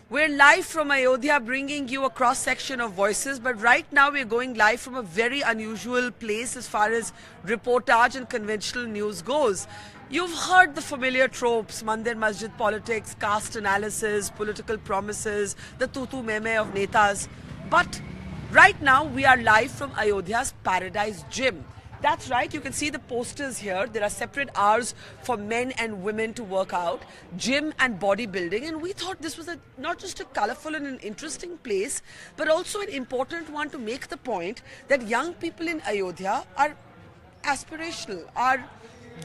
We're live from Ayodhya, bringing you a cross-section of voices, but right now we're going live from a very unusual place as far as reportage and conventional news goes. You've heard the familiar tropes, Mandir Masjid politics, caste analysis, political promises, the tutu meme of netas. But right now we are live from Ayodhya's Paradise Gym. That's right, you can see the posters here. There are separate hours for men and women to work out, gym and bodybuilding. And we thought this was not just a colorful and an interesting place, but also an important one to make the point that young people in Ayodhya are aspirational, are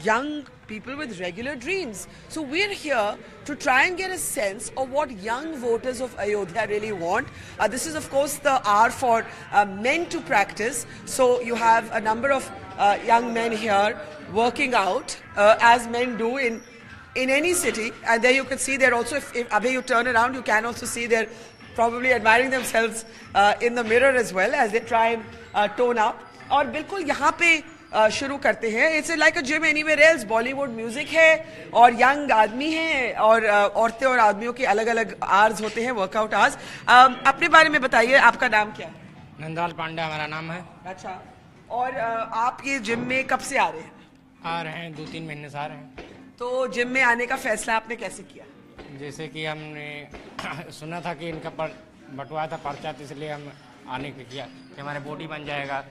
young people with regular dreams. So we're here to try and get a sense of what young voters of Ayodhya really want. This is of course the hour for men to practice. So you have a number of young men here working out as men do in any city. And there you can see they're also, if Abhay you turn around, you can also see they're probably admiring themselves in the mirror as well as they try and tone up. और बिल्कुल यहाँ पे शुरू करते हैं. It's like a gym anywhere else. Bollywood music है और young आदमी है और औरतें और आदमियों के अलग अलग आवर्स होते हैं, वर्कआउट आवर्स. अपने बारे में बताइए, आपका नाम क्या है? नंदाल पांडे हमारा नाम है. अच्छा, और आप ये जिम में कब से आ रहे हैं? आ रहे हैं 2-3 महीने से आ रहे हैं. तो जिम में आने का फैसला आपने कैसे किया? जैसे कि हमने सुना था कि इनका बंटवाया था पर्चा, तो इसलिए हम आने के किया कि हमारे बॉडी बन जाएगा.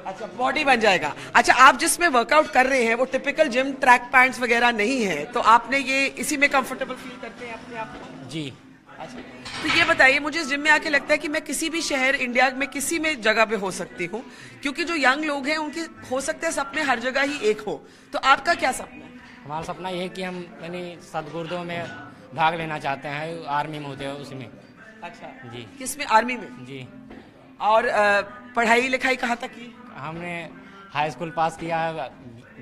अच्छा, बॉडी बन जाएगा. अच्छा, आप जिसमें वर्कआउट कर रहे हैं वो टिपिकल जिम ट्रैक पैंट्स वगैरह नहीं है, तो आपने ये इसी में कंफर्टेबल फील करते हैं अपने आप को? जी. अच्छा, तो ये बताइए, मुझे इस जिम में आके लगता है कि मैं किसी भी शहर इंडिया में किसी में जगह पे हो सकती हूँ, क्योंकि जो यंग लोग हैं उनके हो सकते हैं सपने हर जगह ही एक हो. तो आपका क्या सपना है? हमारा सपना ये है कि हम यानी सदगुरुदों में भाग लेना चाहते हैं, आर्मी में होते हैं उसमें. अच्छा जी. किसमें? आर्मी में? जी. और पढ़ाई लिखाई कहाँ तक की? हमने हाई स्कूल पास किया है,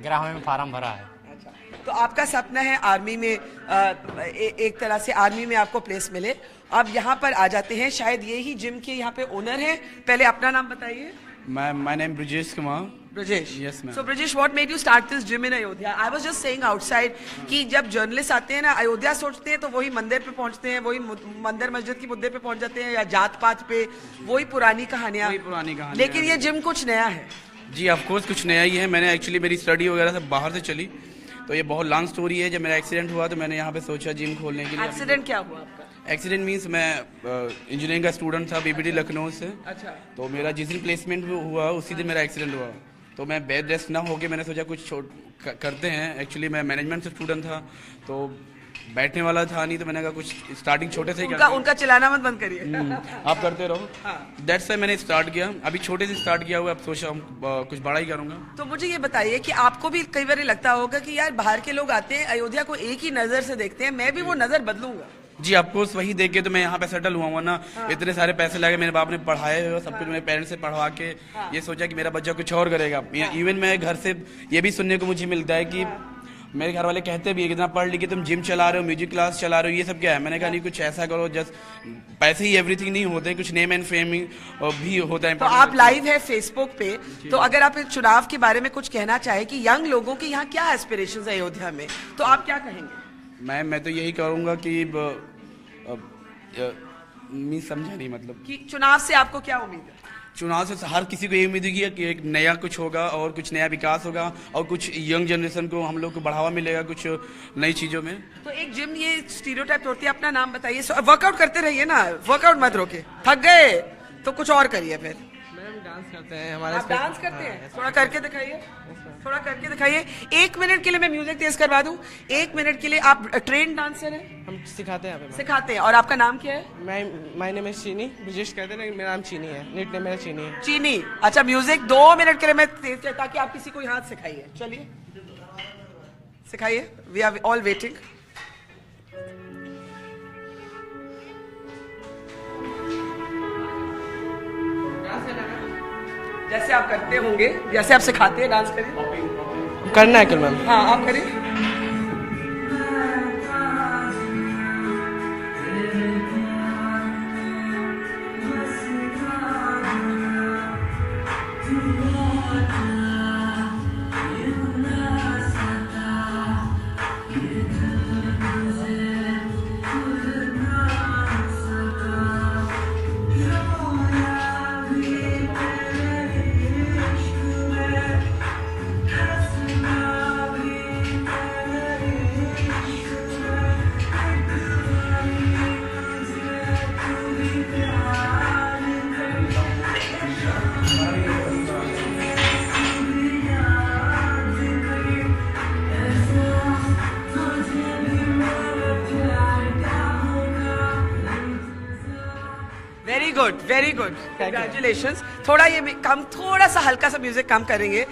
ग्रामीण में फार्म भरा है. अच्छा, तो आपका सपना है आर्मी में एक तरह से आर्मी में आपको प्लेस मिले. आप यहाँ पर आ जाते हैं, शायद ये ही जिम के यहाँ पे ओनर हैं. पहले अपना नाम बताइए. My name Brijesh Kumar. Brijesh. Yes, ma'am. So Brijesh, what made you start this gym in Ayodhya? I was just saying outside कि जब जर्नलिस्ट आते हैं ना, अयोध्या सोचते हैं तो वही मंदिर पे पहुंचते हैं, वही मंदिर मस्जिद की मुद्दे पे पहुंच जाते हैं, या जात पात पे, वही पुरानी कहानियां. लेकिन ये जिम कुछ नया है. जी, ऑफ कोर्स कुछ नया ही है. मैंने एक्चुअली मेरी स्टडी वगैरह सब बाहर से चली, तो ये बहुत लॉन्ग स्टोरी है. जब मेरा एक्सीडेंट हुआ तो मैंने यहाँ पे सोचा जिम खोलने के लिए. एक्सीडेंट क्या हुआ आपका? एक्सीडेंट मीन्स मैं इंजीनियरिंग का स्टूडेंट था बीबीडी लखनऊ से. अच्छा. तो मेरा जिस दिन प्लेसमेंट हुआ उसी दिन मेरा एक्सीडेंट हुआ. तो मैं बेड रेस्ट ना होके मैंने सोचा कुछ करते हैं. एक्चुअली मैं मैनेजमेंट से स्टूडेंट था, तो बैठने वाला था नहीं, तो मैंने कहा कुछ स्टार्टिंग छोटे से ही करते हैं. उनका चिल्लाना मत बंद करिए. आप करते रहो. दैट्स व्हाई मैंने स्टार्ट किया. अभी छोटे से स्टार्ट किया हुआ, अब सोचा कुछ बड़ा ही करूंगा. तो मुझे ये बताइए कि आपको भी कई बार लगता होगा कि यार बाहर के लोग आते हैं, अयोध्या को एक ही नजर से देखते हैं, मैं भी वो नजर बदलूंगा. जी, आपको वही देख के तो मैं यहाँ पे सेटल हुआ हूँ ना. इतने सारे पैसे लगे, मेरे बाप ने पढ़ाए हुए, सब कुछ मेरे पेरेंट्स से पढ़वा के ये सोचा कि मेरा बच्चा कुछ और करेगा. इवन मैं घर से ये भी सुनने को मुझे मिलता है कि मेरे घर वाले कहते भी है कि इतना पढ़ लिख के तुम जिम चला रहे हो, म्यूजिक क्लास चला रहे हो, ये सब क्या है. मैंने कहा नहीं, कुछ ऐसा करो. जस्ट पैसे ही एवरीथिंग नहीं होते, कुछ नेम एंड फेम भी होता है. तो आप लाइव है फेसबुक पे, तो अगर आप इस चुनाव के बारे में कुछ कहना चाहे कि यंग लोगों के यहाँ क्या एस्पिरेशंस है अयोध्या में, तो आप क्या कहेंगे? मैं तो यही करूँगा कि समझा नहीं, मतलब कि चुनाव से आपको क्या उम्मीद है? चुनाव से हर किसी को ये उम्मीद है कि एक नया कुछ होगा और कुछ नया विकास होगा और कुछ यंग जनरेशन को हम लोग को बढ़ावा मिलेगा कुछ नई चीजों में. तो एक जिम ये स्टीरियोटाइप होती है. अपना नाम बताइए. वर्कआउट करते रहिए ना, वर्कआउट मत रोके. थक गए तो कुछ और करिए. फिर मैम डांस करते हैं हमारे. आप डांस करते हैं? थोड़ा करके दिखाइए, थोड़ा करके दिखाइए. 1 मिनट के लिए मैं म्यूजिक तेज करवा दूं. 1 मिनट के लिए. आप ट्रेन डांसर हैं? हम सिखाते हैं. सिखाते हैं. और आपका नाम क्या है? माय नेम इज चीनी. ब्रिजेश कहते हैं लेकिन मेरा नाम चीनी है. नीट नेम मेरा चीनी है. चीनी. अच्छा, म्यूजिक 2 मिनट के लिए मैं तेज, ताकि आप किसी को हाथ सिखाइए. चलिए सिखाइए. We are all waiting. जैसे आप करते होंगे, जैसे आप सिखाते हैं, डांस करिए. करना है कल मैम. हाँ, आप करिए. Good, very good, congratulations. थोड़ा ये थोड़ा सा हल्का सा म्यूजिक कम करेंगे।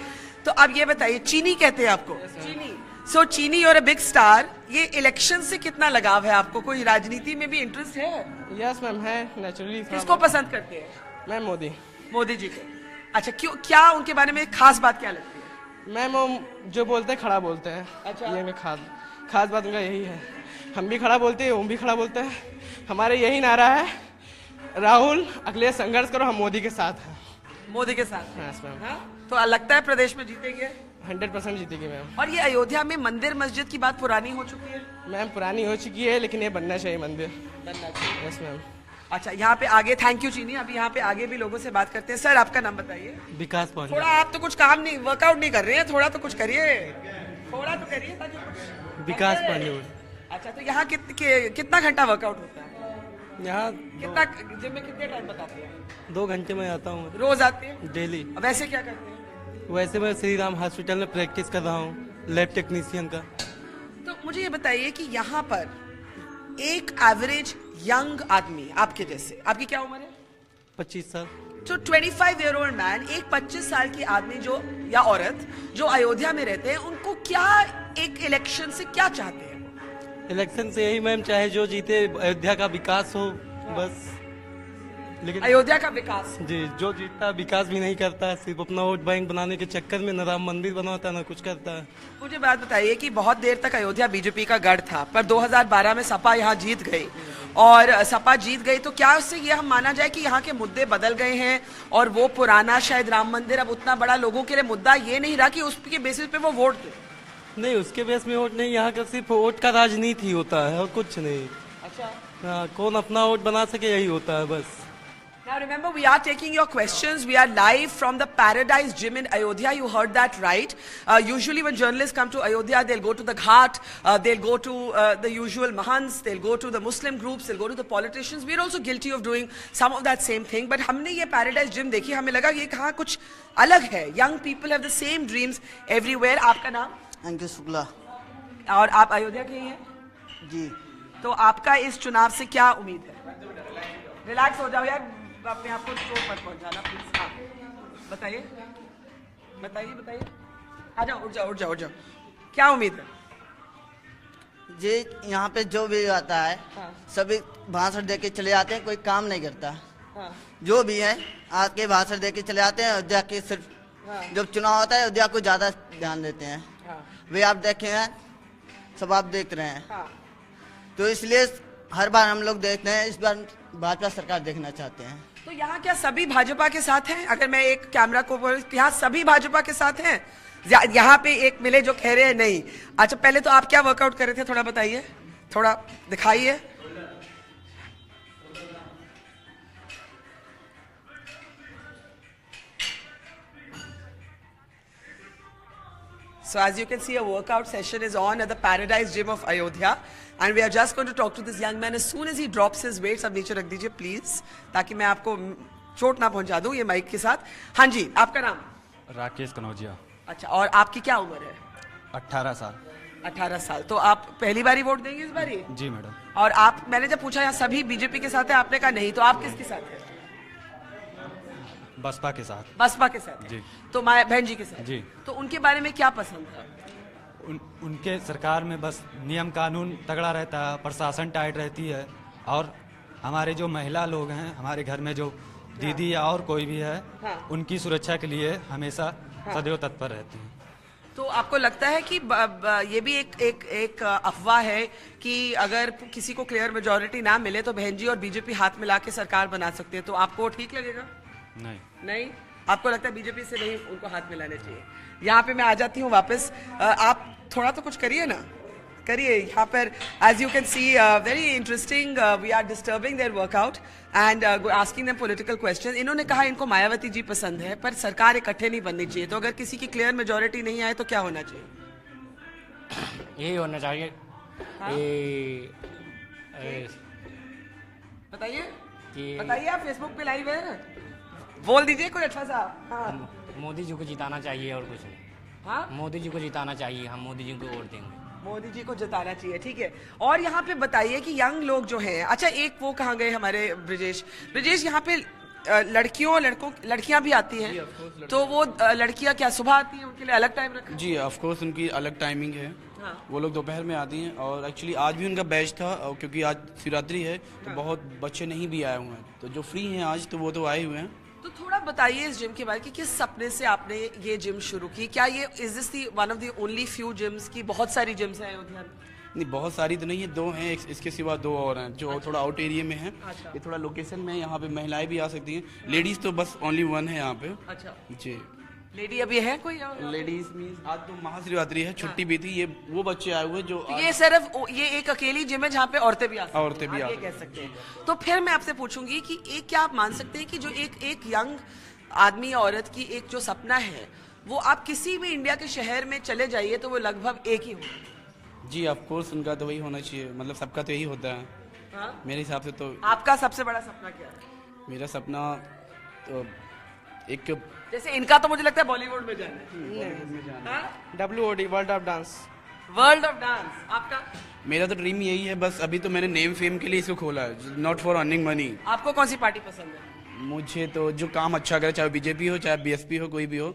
तो अब ये बताइए, चीनी कहते हैं आपको? चीनी। सो चीनी, यूर अ बिग स्टार। ये इलेक्शन से कितना लगाव है आपको? कोई राजनीति में भी इंटरेस्ट है? यस मैम, है नेचुरली। किसको पसंद करते हैं? मैम मोदी। मोदी जी को। अच्छा, क्यों, क्या उनके बारे में खास बात क्या लगती है? मैम वो जो बोलते हैं खड़ा बोलते हैं। अच्छा। ये खास बात उनका यही है। हम भी खड़ा बोलते हैं, वो भी खड़ा बोलते हैं। हमारे यही नारा है, राहुल अखिलेश संघर्ष करो, हम मोदी के साथ हैं। मोदी के साथ? Yes ma'am. तो लगता है प्रदेश में जीतेंगे? 100% जीतेगी मैम। और ये अयोध्या में मंदिर मस्जिद की बात पुरानी हो चुकी है? मैम पुरानी हो चुकी है, लेकिन ये बनना चाहिए मंदिर। बनना चाहिए। Yes ma'am. अच्छा, यहाँ पे आगे, थैंक यू चीनी। अभी यहाँ पे आगे भी लोगों से बात करते हैं। सर, आपका नाम बताइए। विकास पांडे। थोड़ा आप तो कुछ काम नहीं, वर्कआउट नहीं कर रहे हैं, थोड़ा तो कुछ करिए, थोड़ा तो करिए ताकि कुछ। विकास पांडे। अच्छा, तो यहाँ कितना घंटा वर्कआउट होता है? यहाँ कितना, जिम में कितने टाइम बताते हैं? 2 घंटे में आता हूँ। रोज आते हैं? डेली। वैसे क्या करते हैं? वैसे मैं श्री राम हॉस्पिटल में प्रैक्टिस कर रहा हूँ, लैब टेक्नीशियन का। तो मुझे ये बताइए कि यहाँ पर एक एवरेज यंग आदमी आपके जैसे, आपकी क्या उम्र है? 25 साल। जो 25-year-old मैन, एक 25 साल की आदमी जो या औरत जो अयोध्या में रहते हैं, उनको क्या एक इलेक्शन से क्या चाहते हैं? इलेक्शन से यही मैम, चाहे जो जीते, अयोध्या का विकास हो बस। लेकिन अयोध्या का विकास? जी, जो जीतता विकास भी नहीं करता, सिर्फ अपना वोट बैंक बनाने के चक्कर में न राम मंदिर बनवाता न कुछ करता है। मुझे बात बताइए कि बहुत देर तक अयोध्या बीजेपी का गढ़ था, पर 2012 में सपा यहाँ जीत गई, और सपा जीत गई तो क्या उससे ये हम माना जाए कि यहाँ के मुद्दे बदल गए हैं, और वो पुराना शायद राम मंदिर अब उतना बड़ा लोगों के लिए मुद्दा ये नहीं रहा कि उसके बेसिस पे वो वोट दे? नहीं, उसके बेस में वोट नहीं, यहाँ का सिर्फ वोट का राजनीति होता है और कुछ नहीं। अच्छा। हाँ, कौन अपना वोट बना सके यही होता है बस। Now remember, we are taking your questions. We are live from the Paradise Gym in Ayodhya. You heard that right. Usually when journalists come to Ayodhya, they'll go to the Ghat, they'll go to the usual Mahants, they'll go to the Muslim groups, they'll go to the politicians. We're also guilty of doing some of that same thing. But हमने ये Paradise Gym देखी, हमें लगा ये कहाँ कुछ अलग है. Young people have the same dreams everywhere. आपका नाम? अंकित शुक्ला। और आप अयोध्या के ही हैं? जी। तो आपका इस चुनाव से क्या उम्मीद है? रिलैक्स हो जाओ यार, अपने आप को चोट मत पहुंचाना प्लीज। हाँ, बताइए बताइए बताइए। आ जाओ, उठ जाओ। क्या उम्मीद है? जी, यहाँ पे जो भी आता है, हाँ। सभी भाषण दे के चले जाते हैं, कोई काम नहीं करता। हाँ। जो भी है आके भाषण दे के चले जाते हैं। अयोध्या के सिर्फ जब चुनाव होता है अयोध्या को ज्यादा ध्यान देते हैं। वे आप देखे हैं, सब आप देख रहे हैं। तो इसलिए हर बार हम लोग देखते हैं, इस बार भाजपा सरकार देखना चाहते हैं। तो यहाँ क्या सभी भाजपा के साथ हैं? अगर मैं एक कैमरा को बोल, यहाँ सभी भाजपा के साथ हैं? यहाँ पे एक मिले जो कह रहे हैं नहीं। अच्छा, पहले तो आप क्या वर्कआउट कर रहे थे, थोड़ा बताइए, थोड़ा दिखाइए। So as you can see, a workout session is on at the Paradise Gym of Ayodhya, and we are just going to talk to this young man as soon as he drops his weight. सब नीचे रख दीजिए please, ताकि मैं आपको चोट ना पहुंचा दूं ये माइक के साथ। हाँ जी, आपका नाम? राकेश कनौजिया। अच्छा, और आपकी क्या उम्र है? 18 साल। 18 साल। तो आप पहली बारी वोट देंगे इस बारी? जी मैडम। और आप, मैंने जब पूछा यहाँ सभी बीजेपी के साथ है, आपने कहा नहीं, तो आप किसके साथ है? बसपा के साथ। बसपा के साथ? जी। तो माया बहन जी के साथ? जी। तो उनके बारे में क्या पसंद है? उनके सरकार में बस नियम कानून तगड़ा रहता है, प्रशासन टाइट रहती है, और हमारे जो महिला लोग हैं, हमारे घर में जो दीदी या और कोई भी है, उनकी सुरक्षा के लिए हमेशा सदैव तत्पर रहती हैं। तो आपको लगता है कि ये भी एक अफवाह है कि अगर किसी को क्लियर मेजोरिटी ना मिले तो बहन जी और बीजेपी हाथ मिला के सरकार बना सकते हैं, तो आपको ठीक लगेगा? नहीं, आपको लगता है बीजेपी से नहीं, उनको हाथ मिलाने चाहिए? यहाँ पे मैं आ जाती हूँ वापस। आप थोड़ा तो कुछ करिए ना, करिए यहाँ पर। As you can see, very interesting, we are disturbing their workout and asking them political question. इन्होंने कहा इनको मायावती जी पसंद है, पर सरकार इकट्ठे नहीं बननी चाहिए। तो अगर किसी की क्लियर मेजोरिटी नहीं आए तो क्या होना चाहिए? यही होना चाहिए। बताइए, आप फेसबुक पे लाइव है, बोल दीजिए कोई अच्छा सा। हाँ। मोदी जी को जिताना चाहिए और कुछ नहीं। हाँ? मोदी जी को जिताना चाहिए, हम मोदी जी को वोट देंगे। मोदी जी को जिताना चाहिए, ठीक है। और यहाँ पे बताइए कि यंग लोग जो हैं, अच्छा एक वो कहाँ गए हमारे ब्रिजेश यहाँ पे लड़कियों लड़कियां भी आती हैं, तो वो लड़कियां क्या सुबह आती हैं, उनके लिए अलग टाइम रखा? जी ऑफ कोर्स उनकी अलग टाइमिंग है। हाँ। वो लोग दोपहर में आती हैं और एक्चुअली आज भी उनका बैच था और क्योंकि आज शिवरात्रि है तो बहुत बच्चे नहीं भी आए हुए हैं, तो जो फ्री हैं आज तो वो तो आए हुए हैं। तो थोड़ा बताइए इस जिम के बारे में कि किस सपने से आपने ये जिम शुरू की? क्या ये is this the one of the only few gyms की बहुत सारी जिम्स हैं अयोध्या में? नहीं बहुत सारी तो नहीं है, 2 हैं, इसके सिवा 2 और हैं जो थोड़ा आउट एरिया में हैं। अच्छा। ये थोड़ा लोकेशन में है, यहाँ पे महिलाएं भी आ सकती हैं, लेडीज तो बस ओनली 1 है यहाँ पे। अच्छा, जी लेडी अभी है कोई? लेडीज मीन्स आज तो महाशिवरात्रि है, छुट्टी भी थी, ये वो बच्चे आए हुए जो तो ये सिर्फ ये एक अकेली जिम है जहाँ पे औरतें भी आ सकती हैं? औरतें भी आ ये सकती कह सकते हैं। तो फिर मैं आपसे पूछूंगी कि एक क्या आप मान सकते हैं कि जो एक यंग आदमी या औरत की एक जो सपना है वो आप किसी भी इंडिया के शहर में चले जाइए तो वो लगभग एक ही होगा? जी ऑफ कोर्स उनका तो वही होना चाहिए, मतलब सबका तो यही होता है। हाँ? मेरे हिसाब से तो आपका सबसे बड़ा सपना क्या है? मेरा सपना तो एक जैसे इनका तो मुझे लगता है बॉलीवुड में जाना है। WOD world of dance. World of dance. आपका? मेरा तो ड्रीम यही है, बस अभी तो मैंने नेम फेम के लिए इसको खोला है, नॉट फॉर अर्निंग मनी। आपको कौन सी पार्टी पसंद है? मुझे तो जो काम अच्छा करे, चाहे बीजेपी हो चाहे बीएसपी हो, कोई भी हो,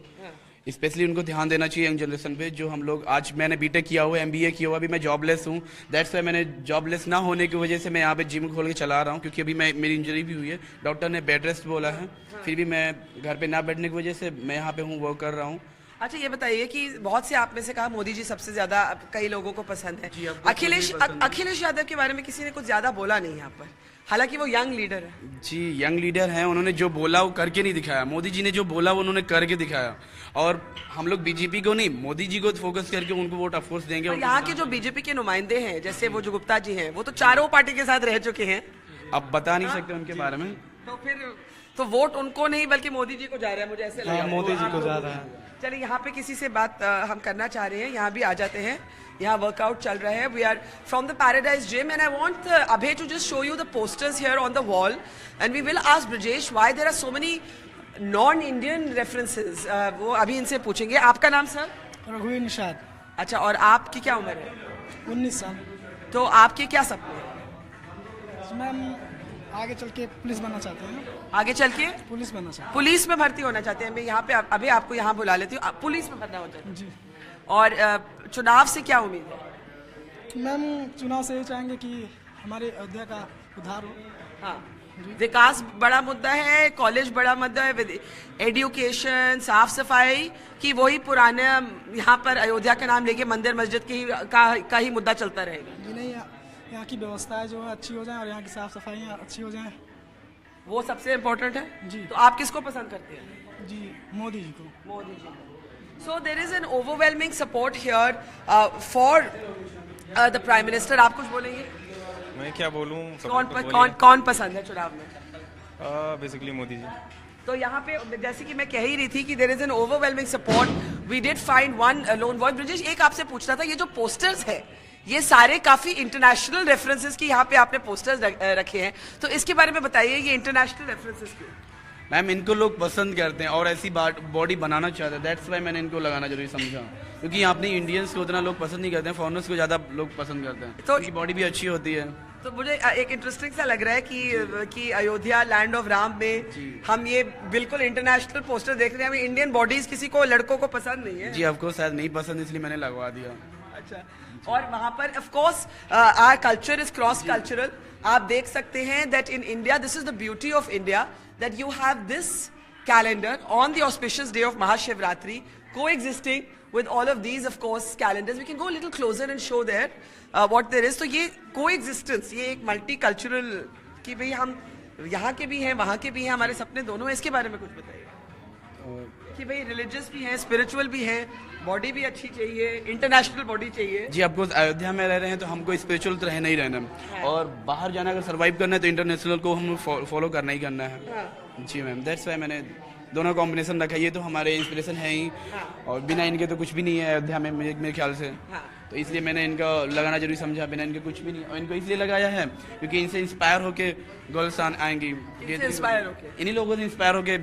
स्पेशली उनको ध्यान देना चाहिए यंग जनरेशन पे। जो हम लोग आज मैंने बीटेक किया हुआ है, MBA किया हुआ, अभी मैं जॉबलेस हूँ, दैट्स वाई मैंने जॉबलेस ना होने की वजह से मैं यहाँ पे जिम खोल के चला रहा हूँ, क्योंकि अभी मेरी इंजरी भी हुई है, डॉक्टर ने बेड रेस्ट बोला है, फिर भी मैं घर पे ना बैठने की वजह से मैं यहाँ पे हूँ, वर्क कर रहा हूँ। अच्छा ये बताइए कि बहुत से आप में से कहा मोदी जी सबसे ज्यादा कई लोगों को पसंद है। अखिलेश यादव के बारे में किसी ने कुछ ज्यादा बोला नहीं यहाँ पर, हालांकि वो यंग लीडर है। जी यंग लीडर हैं, उन्होंने जो बोला वो करके नहीं दिखाया। मोदी जी ने जो बोला वो उन्होंने करके दिखाया, और हम लोग बीजेपी को नहीं, मोदी जी को फोकस करके उनको वोट ऑफकोर्स देंगे। और यहाँ के जो बीजेपी के नुमाइंदे हैं, जैसे वो जो गुप्ता जी हैं, वो तो चारों पार्टी के साथ रह चुके हैं। अब बता नहीं सकते उनके बारे में, तो फिर तो वोट उनको नहीं बल्कि मोदी जी को जा रहा है, मुझे ऐसे लग रहा है। मोदी जी को जा रहा है। चलिए यहाँ पे किसी से बात हम करना चाह रहे हैं, यहाँ भी आ जाते हैं। यहाँ वर्कआउट चल रहा है। We are from the Paradise Gym and I want Abhay to just show you the posters here on the wall and we will ask Brajesh why there are so many non Indian references. वो अभी इनसे पूछेंगे। आपका नाम sir? रघुवीर निषाद। अच्छा, और आपकी क्या उम्र है? 19 साल। तो आपके क्या सपने हैं? मैम आगे चल के पुलिस बनना चाहते हैं। आगे चल के पुलिस बनना चाहते पुलिस में भर्ती होना चाहते हैं। मैं यहाँ पे अभी आपको यहाँ बुला लेती हूँ, आप पुलिस में भरना हो जाए हैं जी। और चुनाव से क्या उम्मीद है? मैम चुनाव से ये चाहेंगे कि हमारे अयोध्या का उद्धार हो। हाँ, विकास बड़ा मुद्दा है, कॉलेज बड़ा मुद्दा है, एजुकेशन, साफ सफाई की वही पुराने यहाँ पर अयोध्या का नाम लेके मंदिर मस्जिद का ही मुद्दा चलता रहेगा? जी नहीं, यहाँ की व्यवस्थाएं जो है अच्छी हो जाएं और यहाँ की साफ सफाई अच्छी हो जाएं, वो सबसे इम्पोर्टेंट है जी। तो आप किसको पसंद करते हैं? जी मोदी जी को। Modi ji. So there is an overwhelming support here for the Prime Minister. आप कुछ बोलेंगे? मैं क्या बोलूं? कौन पसंद है चुनाव में? बेसिकली मोदी जी। तो यहाँ पे जैसे कि मैं कह ही रही थी कि there is an overwhelming support. We did find one lone voice. Brajesh, एक आपसे पूछना था, ये जो पोस्टर्स है ये सारे काफी इंटरनेशनल रेफरेंसेस की यहाँ पे आपने पोस्टर्स रखे हैं, तो इसके बारे में बताइए, ये इंटरनेशनल रेफरेंसेस क्यों? मैम इनको लोग पसंद करते हैं और ऐसी बॉडी बनाना चाहते हैं, दैट्स वाई मैंने इनको लगाना जरूरी समझा, क्योंकि यहाँ अपने इंडियंस को उतना लोग पसंद नहीं करते हैं, फॉरेनर्स को ज़्यादा लोग पसंद करते हैं, तो इनकी बॉडी भी अच्छी होती है। तो मुझे एक इंटरेस्टिंग सा लग रहा है कि अयोध्या लैंड ऑफ राम में हम ये बिल्कुल इंटरनेशनल पोस्टर देख रहे हैं, हमें इंडियन बॉडीज किसी को लड़कों को पसंद नहीं है। जी आपको शायद नहीं पसंद, इसलिए मैंने लगवा दिया। अच्छा, और वहाँ पर of course our culture is cross cultural. आप देख सकते हैं that in India, this is the beauty of India, that you have this calendar on the auspicious day of Mahashivratri, coexisting with all of these, of course, calendars. We can go a little closer and show there what there is. तो ये coexistence, ये एक multicultural कि भाई हम यहाँ के भी हैं, वहाँ के भी हैं, हमारे सपने दोनों हैं, इसके बारे में कुछ बताइए कि भाई रिलीजियस भी हैं, स्पिरिचुअल भी हैं, बॉडी भी अच्छी चाहिए, इंटरनेशनल बॉडी चाहिए। जी आपको अयोध्या में रह रहे हैं तो हमको स्पिरिचुअल तो रहना ही रहना है, और बाहर जाना अगर सर्वाइव करना है तो इंटरनेशनल को हम फॉलो करना ही करना है। जी मैम, दैट्स वाई मैंने दोनों कॉम्बिनेशन रखा। ये तो हमारे इंस्पिरेशन है ही, और बिना इनके तो कुछ भी नहीं है अयोध्या में मेरे ख्याल से। तो इसलिए मैंने इनका लगाना जरूरी समझा, बिना इनके कुछ भी नहीं। और इनको इसलिए लगाया है क्योंकि इनसे इंस्पायर होके गर्ल्स आएंगी, इन्हीं लोगों से इंस्पायर होके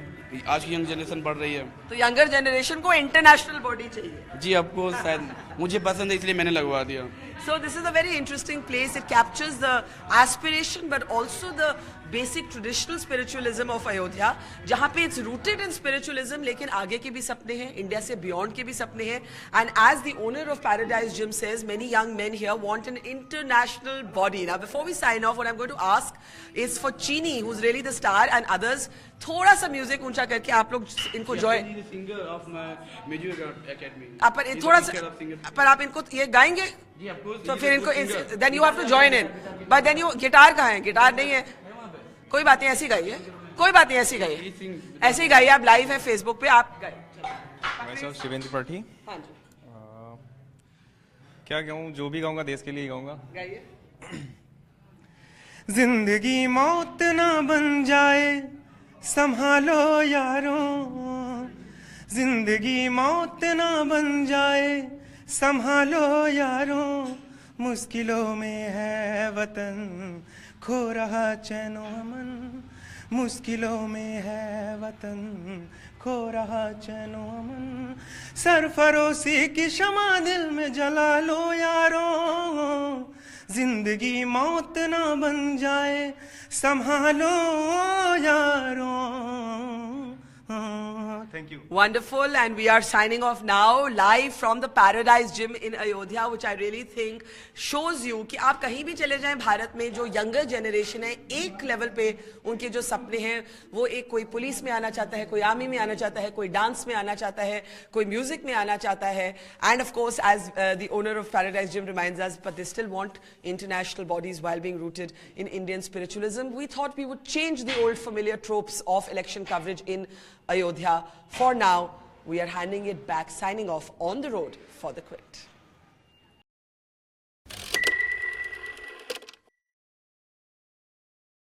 आज की यंग जनरेशन बढ़ रही है। तो यंगर जनरेशन को इंटरनेशनल बॉडी चाहिए। जी, आपको शायद मुझे पसंद है इसलिए मैंने लगवा दिया। So this is a very interesting place. It captures the aspiration but also the basic traditional spiritualism of Ayodhya, जहाँ पे it's rooted in spiritualism लेकिन आगे के भी सपने हैं, इंडिया से beyond के भी सपने हैं। And as the owner of Paradise Gym says, many young men here want an international body. Now before we sign off, what I'm going to ask is for Chini, who's really the star, and others, थोड़ा सा music ऊंचा करके आप लोग इनको join, पर थोड़ा सा, पर आप इनको ये गाएंगे तो फिर इनको, then you have to join in, but then you, guitar कहाँ है? गिटार नहीं है, कोई बात नहीं, ऐसी गाइए, कोई बात नहीं, ऐसी गाइए, ऐसे ही गाइए। आप लाइव है फेसबुक पे, आप गाइए। शिवेंद्र पाठी। हाँ जी, क्या गाऊं? जो भी गाऊंगा देश के लिए गाऊंगा। गाइए। जिंदगी मौत ना बन जाए संभालो यारों, जिंदगी मौत ना बन जाए संभालो यारों, मुश्किलों में है वतन खो रहा चैनो अमन, मुश्किलों में है वतन खो रहा चैनो अमन, सरफरोशी की शमा दिल में जला लो यारों, जिंदगी मौत ना बन जाए संभालो यारों। Thank you. Wonderful, and we are signing off now live from the Paradise Gym in Ayodhya, which I really think shows you कि आप कहीं भी चले जाएं भारत में, जो यंगर जनरेशन है एक लेवल पे उनके जो सपने हैं वो एक, कोई पुलिस में आना चाहता है, कोई आर्मी में आना चाहता है, कोई डांस में आना चाहता है, कोई म्यूजिक में आना चाहता है, and of course as the owner of Paradise Gym reminds us, but they still want international bodies while being rooted in Indian spiritualism. We thought we would change the old familiar tropes of election coverage in Ayodhya. For now, we are handing it back, signing off on the road for the quit.